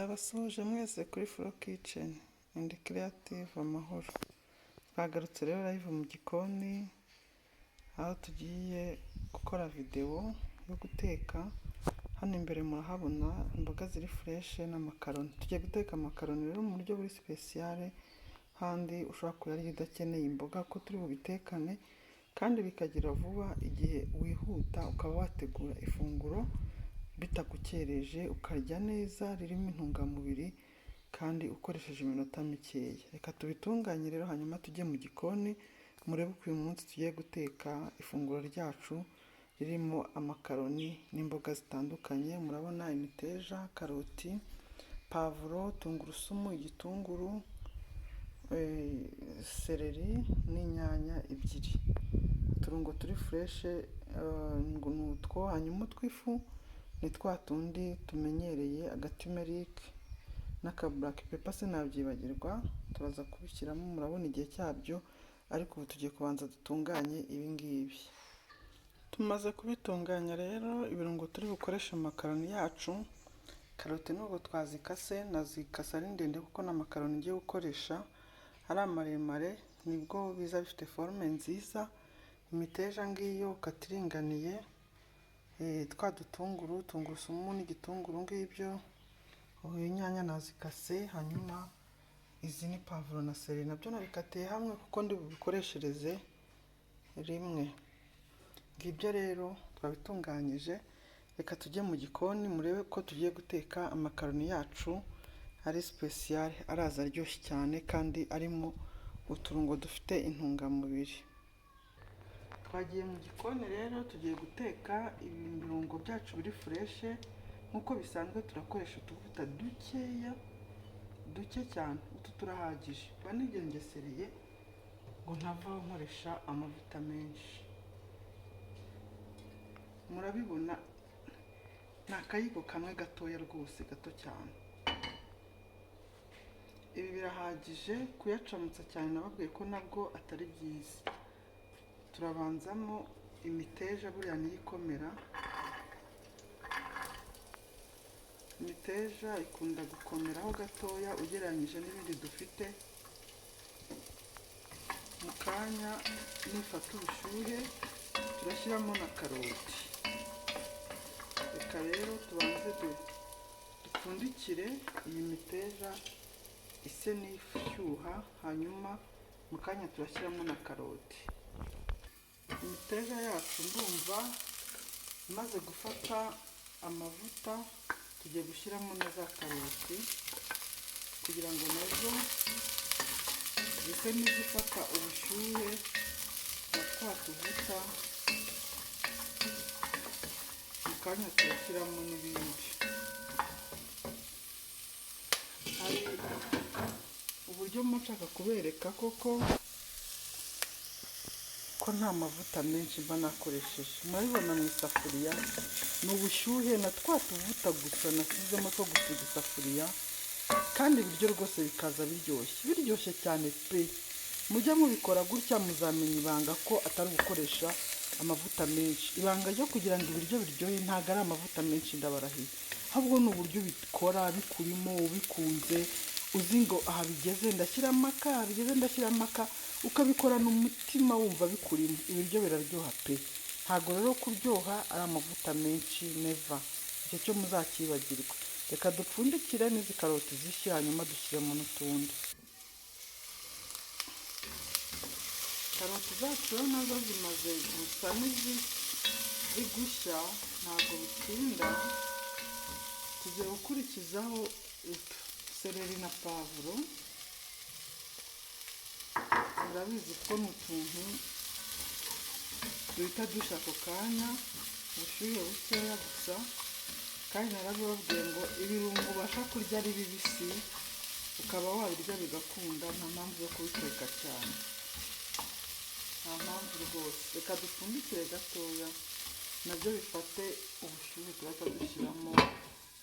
Ndabasuhuje mwese kuri Flow Kitchen and Creative Amahoro. Twagarutse rero live mu gikoni aho tugiye gukora video yo guteka. Hano imbere murahabona imboga ziri fresh n'amakaroni. Tugiye guteka amakaroni rero mu buryo buri special, handi ushobora kuyarya udakeneye imboga ko turi bubitekane kandi bikagira vuba igihe wihuta ukaba wategura ifunguro bitagukereje ukarya neza ririmo intungamubiri kandi ukoresheje iminota mikeya. Reka tubitunganye rero hanyuma tujye mu gikoni murebe uko uyu munsi tugiye guteka ifunguro ryacu ririmo amakaroni n'imboga zitandukanye. Murabona imiteja, karoti, pavuro, tungurusumu, igitunguru, seleri n'inyanya ebyiri. Uturungo turi fresh nutwo, hanyuma utwifu ni twa tundi tumenyereye, agaturmeric n'aka black pepper sinabyibagirwa, turaza kubishyiramo. Murabona igihe cyabyo, ariko ubu tugiye kubanza dutunganye ibi ngibi. Tumaze kubitunganya rero ibirungo turi bukoresha amakaroni yacu. Karoti nubwo twazikase, nazikase ari ndende kuko n'amakaroni ngiye gukoresha ari amaremare, nibwo biza bifite forme nziza. Imiteja ngiyo katiringaniye, twa dutunguru, tungurusumu n'igitunguru ngibyo, inyanya nazikase, hanyuma izi ni pavuro na seleri nabyo nabikatiye hamwe kuko ndi bubikoreshereze rimwe. Ngibyo rero twabitunganyije, reka tujye mu gikoni murebe ko tugiye guteka amakaroni yacu ari special, araza aryoshye cyane kandi arimo uturungo dufite intungamubiri. Twagiye mu gikoni rero tugiye guteka ibirungo byacu biri fresh. Nkuko bisanzwe turakoresha utuvuta dukeya, duke cyane, utu turahagije. Banigengesereye ngo ntava nkoresha amavuta menshi. Murabibona ni akayiko kamwe gatoya rwose, gato cyane. Ibi birahagije kuyacamutsa cyane, nababwiye ko nabwo atari byiza. Turabanzamo imiteja, buriya niyo ikomera. Imiteja ikunda gukomeraho gatoya ugereranyije n'ibindi dufite. Mu kanya nifata ubushyuhe turashyiramo na karoti. Reka rero tubanze dupfundikire iyi miteja ise n'ishyuha, hanyuma mu kanya turashyiramo na karoti. Imiteja yacu ndumva imaze gufata amavuta, tugiye gushyiramo na za karoti kugira ngo nazo zise n'izifata ubushyuhe na twa tuvuta. Mu kanya turashyiramo n'ibindi. Hari uburyo nshaka kubereka koko ko nta mavuta menshi mba nakoresheje. Murabibona mu isafuriya ni ubushyuhe na twa tuvuta gusa nasizemo two gusiga isafuriya, kandi ibiryo rwose bikaza biryoshye cyane pe. Mujya mubikora gutya muzamenya ibanga ko atari gukoresha amavuta menshi. Ibanga ryo kugira ngo ibiryo biryohe ntago ari amavuta menshi ndabarahiye, ahubwo ni uburyo bikora bikurimo ubikunze, uzi ngo aha bigeze ndashyiramo aka, bigeze ndashyiramo aka, ukabikorana umutima wumva bikurimo. Ibiryo biraryoha pe. Ntago rero kuryoha ari amavuta menshi, neva. Icyo cyo muzakibagirwa. Reka dupfundikire n'izi karoti zishya, hanyuma dushyiremo n'utundi. Karoti zacu rero nazo zimaze gusa n'iziri gushya, ntabwo bitinda. Tugiye gukurikizaho seleri na pavuro. Murabizi ko ni utuntu duhita dushya ako kanya, ubushyuhe bukeya gusa. Kandi narabibabwiye ngo ibirungo ubasha kurya ari bibisi ukaba wabirya bigakunda, nta mpamvu yo kubiteka cyane, nta mpamvu rwose. Reka dupfundikire gatoya nabyo bifate ubushyuhe, turahita dushyiramo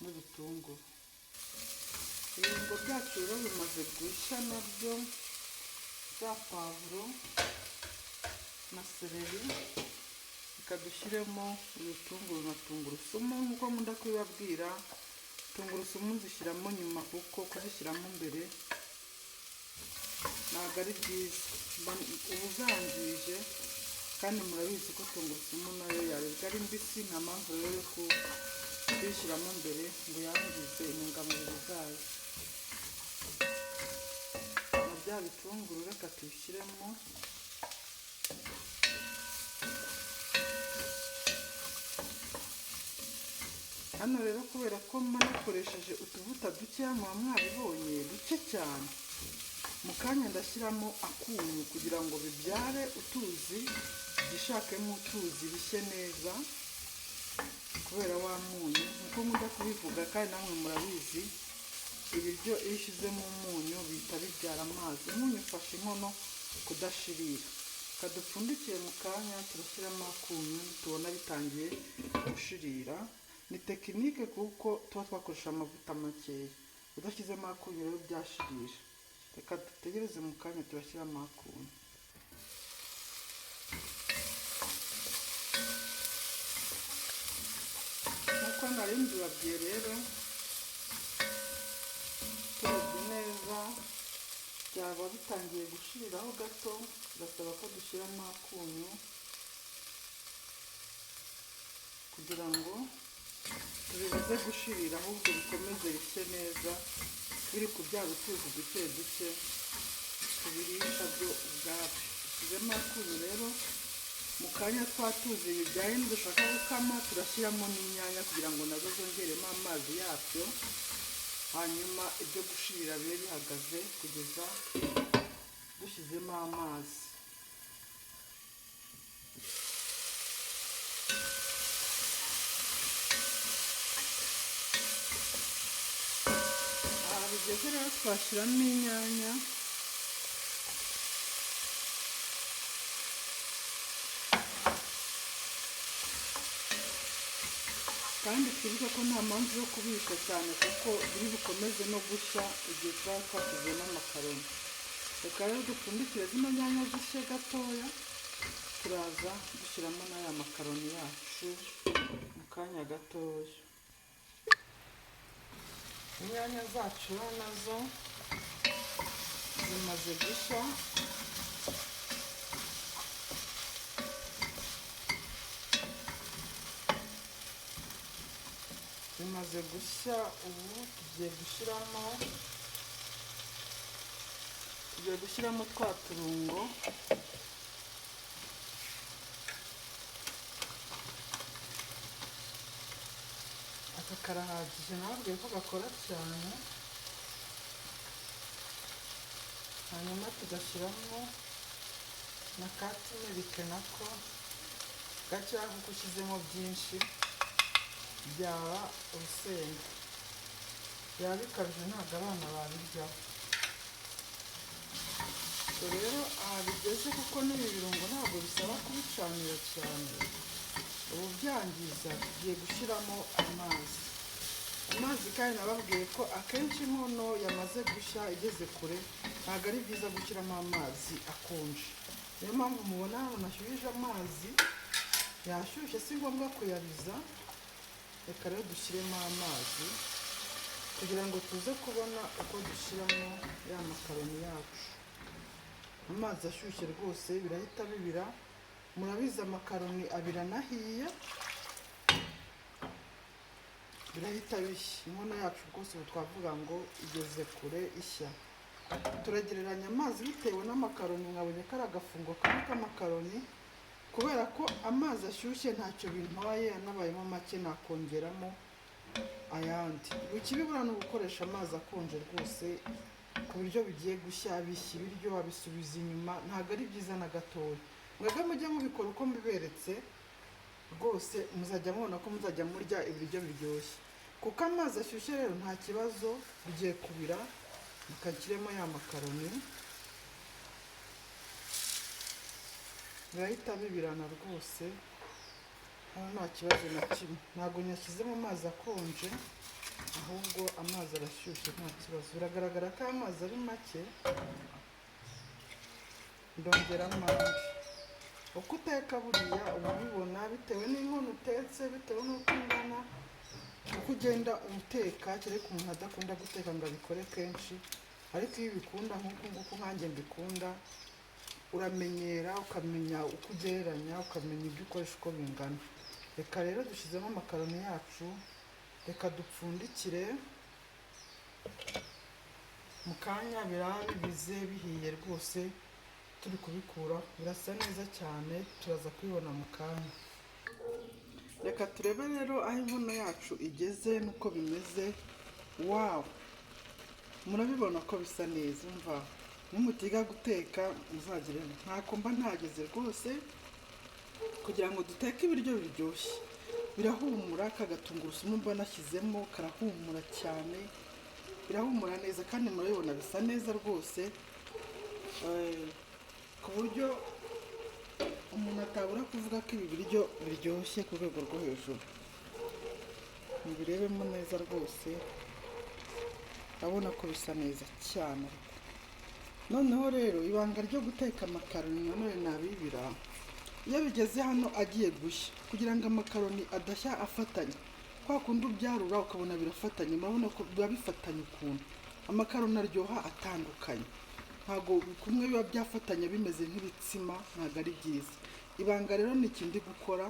n'ibitunguru. Ibirungo byacu rero bimaze gushya nabyo, za pavuro na seleri. Reka dushyiremo ibitunguru na tungurusumu nk'uko nkunda kubibabwira. tungurusumu nzishyiramo nyuma kuko kuzishyiramo mbere ntabwo ari byiza, uba uzangije, kandi murabizi ko tungurusumu nayo yaribwa ari mbisi, nta mpamvu rero yo kuyishyiramo mbere ngo yangize intungamubiri zayo. Na bya bitunguru reka tubishyiremo, hano rero kubera ko nakoresheje utuvuta dukeya muba mwabibonye duke cyane, mu kanya ndashyiramo akunyu kugira ngo bibyare utuzi, gishakemo utuzi bishye neza kubera wa munyu, nkuko nkunda kubivuga kandi namwe murabizi, ibiryo iyo ushyizemo umunyu bihita bibyara amazi. Umunyu ufasha inkono kudashirira. Kadupfundikiye mu kanya turashyiramo akunyu, tubona bitangiye gushirira. Ni tekinike kuko tuba twakoresha amavuta makeya, udashyizemo akunyu rero byashirira. Reka dutegereze mu kanya turashyiramo akunyu. Nkuko nari mbibabwiye rero, turebye neza byaba bitangiye gushiriraho gato, birasaba ko dushyiramo akunyu kugira ngo tubibuze gushirira, ahubwo bikomeze bishye neza biri ku bya bituzi duke duke tubirisha byo ubwabyo. Dushyizemo akunyu rero, mu kanya twatuzi bibyaye nidushaka gukama turashyiramo n'inyanya kugira ngo nazo zongeremo amazi yabyo, hanyuma ibyo gushirira bibe bihagaze kugeza dushyizemo amazi. Aha bigeze rero twashyiramo inyanya, kandi twibuke ko nta mpamvu yo kubisha cyane kuko biri bukomeze no gushya igihe twaba twashyizemo amakaroni. Reka rero dupfundikire zino nyanya zishye gatoya, turaza dushyiramo n'aya makaroni yacu mu kanya gatoya. Inyanya zacu nazo zimaze gushya, zimaze gushya. Ubu tugiye gushyiramo twa turungo, aka karahagije, nababwiye ko gakora cyane. Hanyuma tugashyiramo na ka timerike nako gakeya, kuko ushyizemo byinshi byaba urusenda, byaba bikabije ntabwo abana babiryaho. Rero aha bigeze, kuko n'ibi birungo ntabwo bisaba kubicanira cyane, ubu byangiza. Tugiye gushyiramo amazi. Amazi kandi nababwiye ko akenshi inkono yamaze gushya igeze kure, ntabwo ari byiza gushyiramo amazi akonje. Niyo mpamvu mubona hano nashyuhije amazi, yashyushye si ngombwa kuyabiza. Reka rero dushyiremo amazi kugira ngo tuze kubona uko dushyiramo ya makaroni yacu. Amazi ashyushye rwose birahita bibira, murabizi amakaroni abira anahiye, birahita bishya. Inkono yacu rwose ubu twavuga ngo igeze kure ishya. Turagereranya amazi bitewe n'amakaroni, mwabonye ko ari agafungo kamwe k'amakaroni. Kubera ko amazi ashyushye ntacyo bintwaye, anabayemo make nakongeramo ayandi. Ikibibura ni ugukoresha amazi akonje rwose, ku buryo bigiye gushya bishya ibiryo wabisubiza inyuma, ntabwo ari byiza na gatoya. Mwebwe mujye mubikora uko mbiberetse rwose, muzajya mubona ko muzajya murya ibiryo biryoshye. Kuko amazi ashyushye rero nta kibazo, bigiye kubira, mukashyiremo ya makaroni, birahita bibirana rwose, hano nta kibazo na kimwe. Ntabwo nyashyizemo amazi akonje, ahubwo amazi arashyushye nta kibazo. Biragaragara ko amazi ari make, ndongeramo andi. Uko uteka buriya uba ubibona bitewe n'inkono utetse, bitewe n'uko ingana, uko ugenda uteka, kereka umuntu adakunda guteka ngo abikore kenshi, ariko iyo ubikunda nk'uku nguku nkanjye mbikunda, uramenyera ukamenya uko ugereranya, ukamenya ibyo ukoresha uko bingana. Reka rero dushyizemo amakaroni yacu, reka dupfundikire, mu kanya biraba bize bihiye rwose. Turi kubikura birasa neza cyane, turaza kubibona mu kanya. Reka turebe rero aho inkono yacu igeze nuko bimeze. Wow, murabibona ko bisa neza. Umva, nimutiga guteka muzagire ntako mba ntageze rwose, kugira ngo duteke ibiryo biryoshye. Birahumura, kagatungurusumu mba nashyizemo karahumura cyane, birahumura neza kandi murabibona bisa neza rwose, ku buryo umuntu atabura kuvuga ko ibi biryo biryoshye ku rwego rwo hejuru. Mubirebemo neza rwose, urabona ko bisa neza cyane. Noneho rero ibanga ryo guteka amakaroni nanone nabibira, iyo bigeze hano agiye gushya, kugira ngo amakaroni adashya afatanye, kwa kundi ubyarura ukabona birafatanye, murabona ko biba bifatanye ukuntu. Amakaroni aryoha atandukanye, ntabwo kumwe biba byafatanye bimeze nk'ibitsima, ntabwo ari byiza. Ibanga rero ni ikindi gukora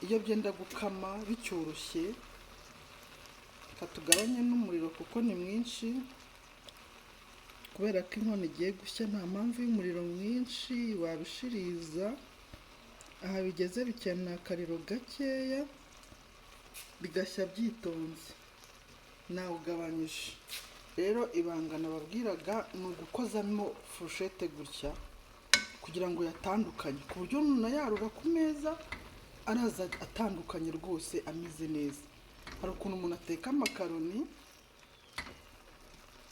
iyo byenda gukama bicyoroshye. Tugabanye n'umuriro kuko ni mwinshi, kubera ko inkono igiye gushya nta mpamvu y'umuriro mwinshi, wabishiriza. Aha bigeze bikeneye akariro gakeya, bigashya byitonze, nawe ugabanyije. Rero ibanga nababwiraga ni ugukozamo furushete gutya, kugira ngo yatandukanye, ku buryo nunayarura ku meza araza atandukanye rwose, ameze neza. Hari ukuntu umuntu ateka amakaroni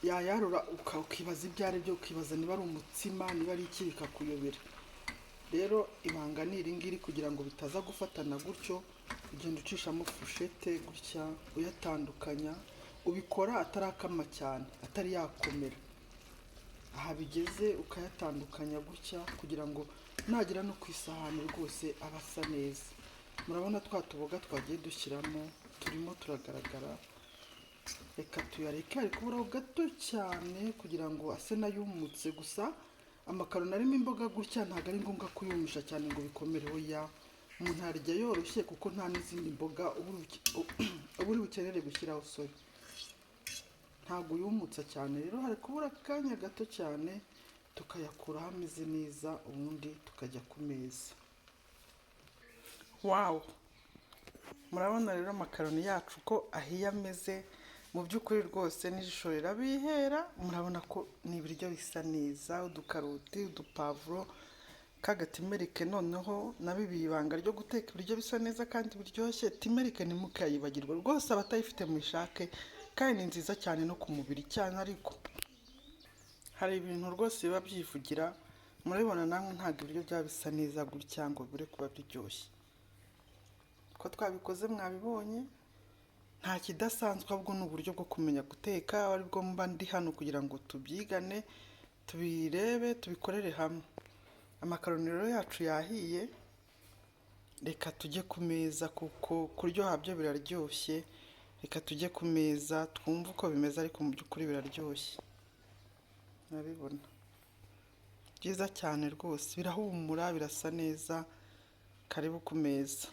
yayarura ukibaza ibyo ari byo, ukibaza niba ari umutsima, niba ari iki, bikakuyobera. Rero ibanga ni iri ngiri, kugira ngo bitaza gufatana gutyo, ugenda ucishamo furushete gutya uyatandukanya. Ubikora atarakama cyane, atari yakomera. Aha bigeze ukayatandukanya gutya, kugira ngo nagera no ku isahani rwose aba asa neza. Murabona twa tuboga twagiye dushyiramo turimo turagaragara. Reka tuyareke ari kuburaho gato cyane, kugira ngo ase n'ayumutse. Gusa amakaroni arimo imboga gutya ntabwo ari ngombwa kuyumisha cyane ngo bikomere. Oya, umuntu arya yoroshye kuko nta n'izindi mboga uba uri bukenere gushyiraho. Sorry, ntabwo yumutsa cyane. Rero hari kubura akanya gato cyane, tukayakuraho ameze neza, ubundi tukajya ku meza. Wow, murabona rero amakaroni yacu ko ahiye ameze. Mu by'ukuri rwose n'ijisho rirabihera. Murabona ko ni ibiryo bisa neza, udukaroti, udupavuro, kagatimerike. Noneho nabibiye ibanga ryo guteka ibiryo bisa neza kandi biryoshye. Timerike ntimukayibagirwe rwose, abatayifite muyishake, kandi ni nziza cyane no ku mubiri cyane. Ariko hari ibintu rwose biba byivugira. Murabibona namwe, ntabwo ibiryo byaba bisa neza gutya ngo bure kuba biryoshye. Ko twabikoze mwabibonye, nta kidasanzwe, ahubwo ni uburyo bwo kumenya guteka. Aribwo mba ndi hano kugira ngo tubyigane, tubirebe, tubikorere hamwe. Amakaroni rero yacu yahiye, reka tujye ku meza kuko kuryoha byo biraryoshye. Reka tujye ku meza twumve uko bimeze, ariko mu by'ukuri biraryoshye. Nabibona byiza cyane rwose, birahumura, birasa neza. Karibu ku meza.